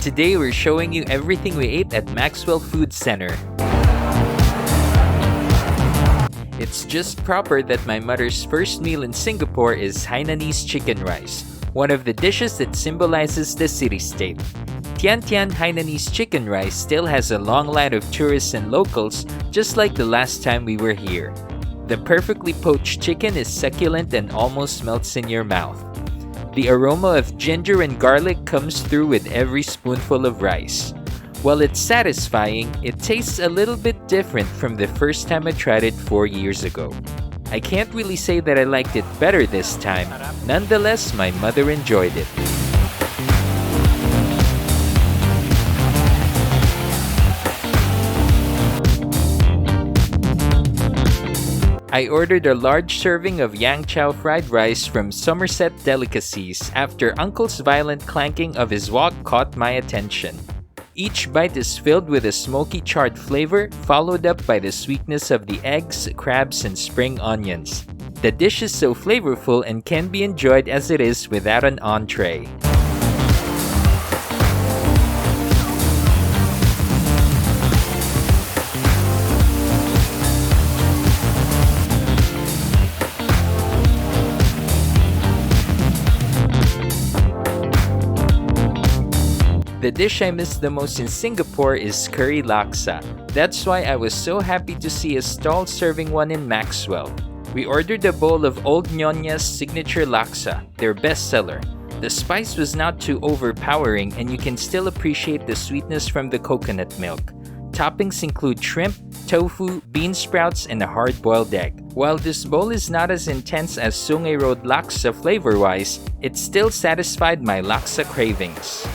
today we're showing you everything we ate at Maxwell Food Centre. It's just proper that my mother's first meal in Singapore is Hainanese chicken rice, one of the dishes that symbolizes the city-state. Tian Hainanese chicken rice still has a long line of tourists and locals, just like the last time we were here. The perfectly poached chicken is succulent and almost melts in your mouth. The aroma of ginger and garlic comes through with every spoonful of rice. While it's satisfying, it tastes a little bit different from the first time I tried it 4 years ago. I can't really say that I liked it better this time. Nonetheless, my mother enjoyed it. I ordered a large serving of Yangchow fried rice from Somerset Delicacies after Uncle's violent clanking of his wok caught my attention. Each bite is filled with a smoky charred flavor, followed up by the sweetness of the eggs, crabs, and spring onions. The dish is so flavorful and can be enjoyed as it is without an entree. The dish I miss the most in Singapore is curry laksa. That's why I was so happy to see a stall serving one in Maxwell. We ordered a bowl of Old Nyonya's signature laksa, their bestseller. The spice was not too overpowering and you can still appreciate the sweetness from the coconut milk. Toppings include shrimp, tofu, bean sprouts, and a hard-boiled egg. While this bowl is not as intense as Sungei Road laksa flavor-wise, it still satisfied my laksa cravings.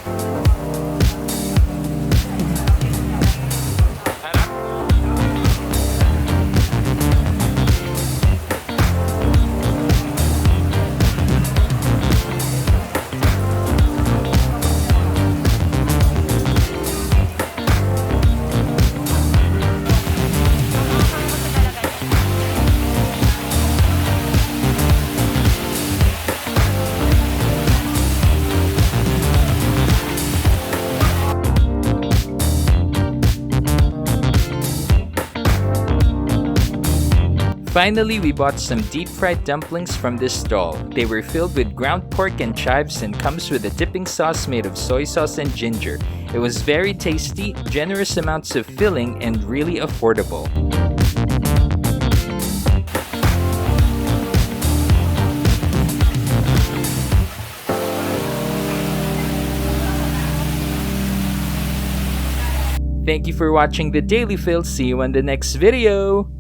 Finally, we bought some deep-fried dumplings from this stall. They were filled with ground pork and chives and comes with a dipping sauce made of soy sauce and ginger. It was very tasty, generous amounts of filling, and really affordable. Thank you for watching the Daily Fill. See you on the next video!